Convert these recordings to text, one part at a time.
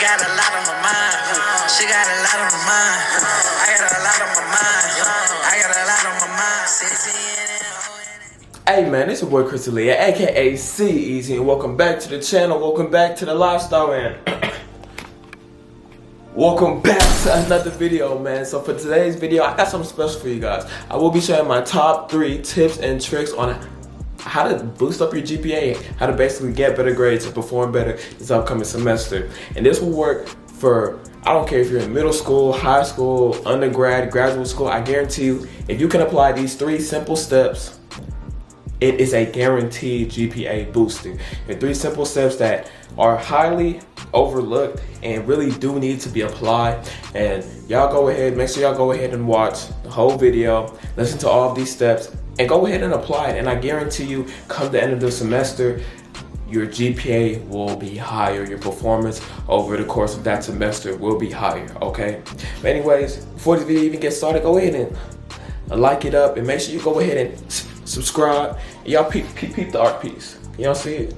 got a lot on my mind. She got a lot on my mind. I got a lot on my mind. I got a lot on my mind. Hey man, it's your boy Chris Leah, aka CEasy, and welcome back to the channel. Welcome back to the lifestyle, and welcome back to another video, man. So for today's video, I got something special for you guys. I will be sharing my top 3 tips and tricks on how to boost up your GPA, how to basically get better grades and perform better this upcoming semester. And this will work for, I don't care if you're in middle school, high school, undergrad, graduate school. I guarantee you, if you can apply these 3 simple steps, it is a guaranteed GPA booster. And 3 simple steps that are highly overlooked and really do need to be applied. And y'all go ahead, make sure y'all go ahead and watch the whole video, listen to all of these steps, and go ahead and apply it. And I guarantee you, come the end of the semester, your GPA will be higher. Your performance over the course of that semester will be higher, okay? But anyways, before this video even gets started, go ahead and like it up, and make sure you go ahead and subscribe. Y'all peep the art piece. Y'all see it?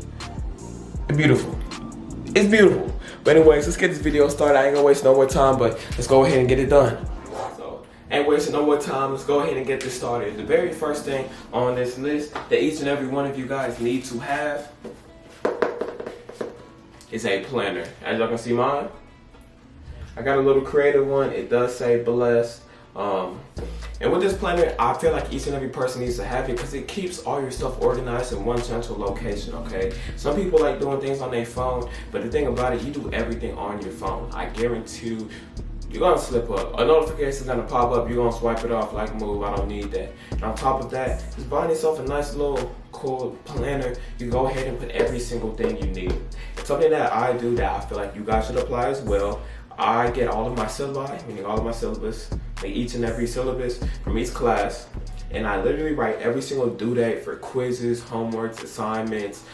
It's beautiful. It's beautiful. But anyways, let's get this video started. I ain't gonna waste no more time, but let's go ahead and get it done. So, ain't wasting no more time. Let's go ahead and get this started. The very first thing on this list that each and every one of you guys need to have is a planner. As y'all can see mine, I got a little creative one. It does say blessed. And with this planner, I feel like each and every person needs to have it because it keeps all your stuff organized in one central location, okay? Some people like doing things on their phone, but the thing about it, you do everything on your phone. I guarantee you, you're gonna slip up. A notification's gonna pop up, you're gonna swipe it off like move, I don't need that. And on top of that, just buying yourself a nice little cool planner, you go ahead and put every single thing you need. It's something that I do that I feel like you guys should apply as well. I get all of my syllabi, meaning all of my syllabus, like each and every syllabus from each class, and I literally write every single due date for quizzes, homeworks, assignments,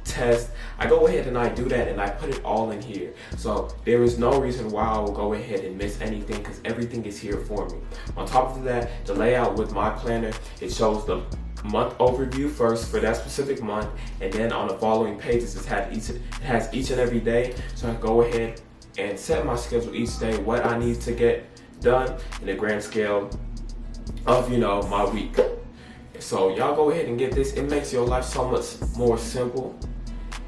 tests. I go ahead and I do that, and I put it all in here. So there is no reason why I will go ahead and miss anything because everything is here for me. On top of that, the layout with my planner, it shows the month overview first for that specific month, and then on the following pages it has each and every day. So I go ahead and set my schedule each day, what I need to get done in the grand scale of, you know, my week. So y'all go ahead and get this. It makes your life so much more simple.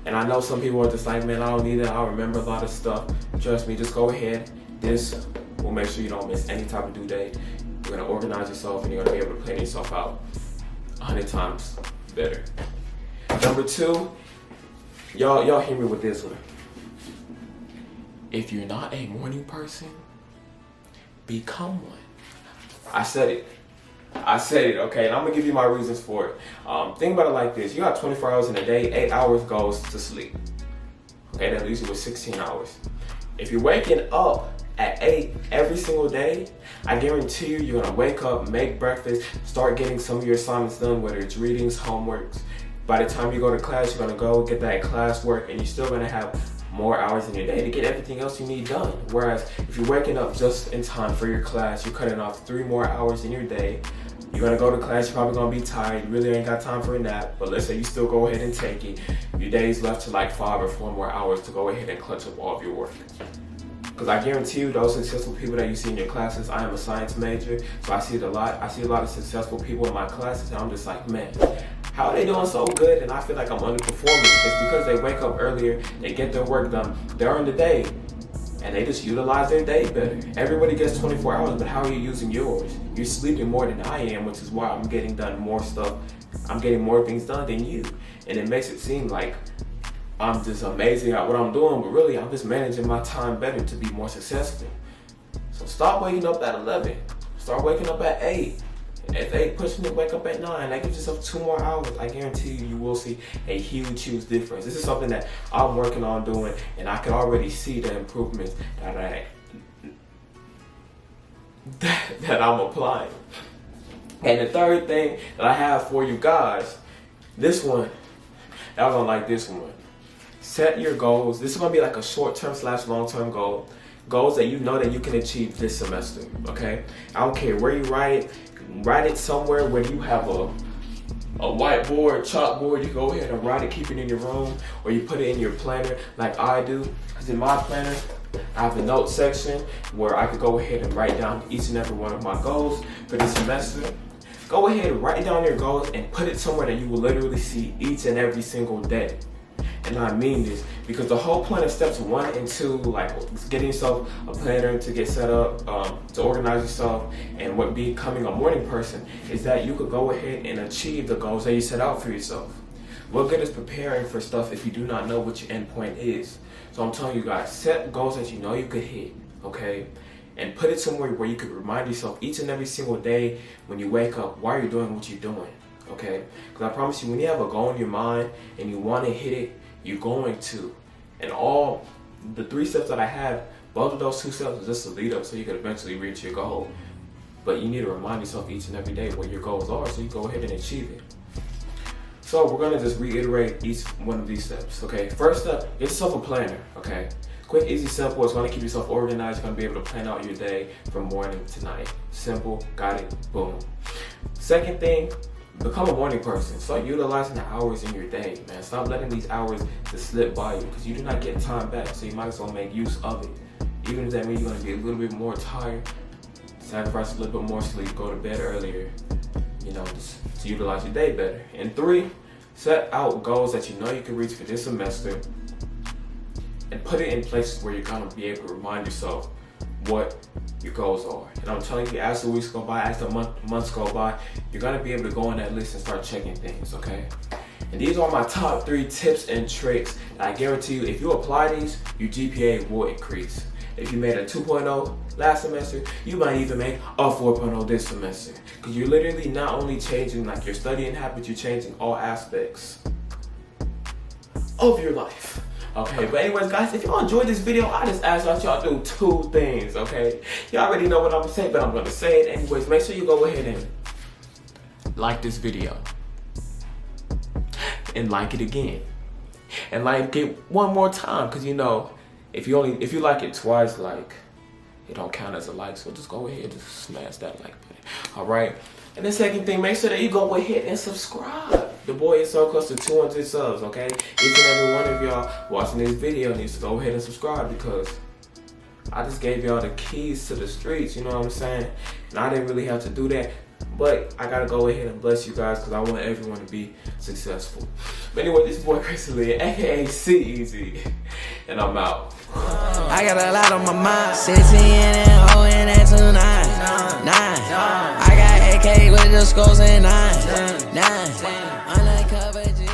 And I know some people are just like, man, I don't need it, I'll remember a lot of stuff. Trust me, just go ahead. This will make sure you don't miss any type of due date. You're gonna organize yourself and you're gonna be able to plan yourself out 100 times better. Number 2, y'all hear me with this one. If you're not a morning person, become one. I said it, okay? And I'm gonna give you my reasons for it. Think about it like this. You got 24 hours in a day, 8 hours goes to sleep. Okay, that leaves you with 16 hours. If you're waking up at 8 every single day, I guarantee you, you're gonna wake up, make breakfast, start getting some of your assignments done, whether it's readings, homeworks. By the time you go to class, you're gonna go get that classwork, and you're still gonna have more hours in your day to get everything else you need done. Whereas if you're waking up just in time for your class, you're cutting off 3 more hours in your day. You're gonna go to class, you're probably gonna be tired, you really ain't got time for a nap, but let's say you still go ahead and take it. Your day's left to like 5 or 4 more hours to go ahead and clutch up all of your work. Because I guarantee you, those successful people that you see in your classes, I am a science major, so I see it a lot. I see a lot of successful people in my classes, and I'm just like, man, how are they doing so good? And I feel like I'm underperforming. It's because they wake up earlier, they get their work done during the day, and they just utilize their day better. Everybody gets 24 hours, but how are you using yours? You're sleeping more than I am, which is why I'm getting done more stuff. I'm getting more things done than you. And it makes it seem like I'm just amazing at what I'm doing, but really I'm just managing my time better to be more successful. So stop waking up at 11. Start waking up at 8. If they pushing you to wake up at 9, that gives yourself 2 more hours. I guarantee you, you will see a huge difference. This is something that I'm working on doing, and I can already see the improvements that I'm applying. And the third thing that I have for you guys, this one, y'all gonna like this one. Set your goals. This is gonna be like a short-term / long-term goal. Goals that you know that you can achieve this semester, okay? I don't care where you write it somewhere where you have a whiteboard, chalkboard, you go ahead and write it, keep it in your room, or you put it in your planner like I do. Because in my planner, I have a note section where I could go ahead and write down each and every one of my goals for this semester. Go ahead and write down your goals and put it somewhere that you will literally see each and every single day. And I mean this because the whole point of steps 1 and 2, like getting yourself a planner to get set up, to organize yourself, and what becoming a morning person, is that you could go ahead and achieve the goals that you set out for yourself. What good is preparing for stuff if you do not know what your end point is? So I'm telling you guys, set goals that you know you could hit, okay? And put it somewhere where you could remind yourself each and every single day when you wake up why you're doing what you're doing, okay? Because I promise you, when you have a goal in your mind and you want to hit it, you're going to. And all the 3 steps that I have, both of those 2 steps is just a lead up so you can eventually reach your goal. But you need to remind yourself each and every day what your goals are so you go ahead and achieve it. So we're gonna just reiterate each one of these steps, okay? First step, get yourself a planner, okay? Quick, easy, simple. It's gonna keep yourself organized. You're gonna be able to plan out your day from morning to night. Simple, got it, boom. Second thing, become a morning person. Start utilizing the hours in your day, man. Stop letting these hours just slip by you because you do not get time back. So you might as well make use of it. Even if that means you're gonna be a little bit more tired, sacrifice a little bit more sleep, go to bed earlier, you know, just to utilize your day better. And 3, set out goals that you know you can reach for this semester and put it in places where you're gonna be able to remind yourself what your goals are. And I'm telling you, as the weeks go by, as the months go by, you're gonna be able to go on that list and start checking things, okay? And these are my top 3 tips and tricks that I guarantee you, if you apply these, your GPA will increase. If you made a 2.0 last semester, you might even make a 4.0 this semester. Because you're literally not only changing like your studying habits, you're changing all aspects of your life. Okay, but anyways guys, if y'all enjoyed this video, I just ask that y'all do 2 things, okay? Y'all already know what I'm gonna say, but I'm gonna say it anyways. Make sure you go ahead and like this video. And like it again. And like it one more time, because you know, if you like it twice, like, it don't count as a like, so just go ahead and smash that like button. Alright? And the second thing, make sure that you go ahead and subscribe. The boy is so close to 200 subs, okay? Each and every one of y'all watching this video needs to go ahead and subscribe because I just gave y'all the keys to the streets, you know what I'm saying? And I didn't really have to do that, but I gotta go ahead and bless you guys because I want everyone to be successful. But anyway, this boy Chris Lee, aka CEasy, and I'm out. I got a lot on my mind. 16 and O and that's 9. I got AK with the scores and 9. Undercover.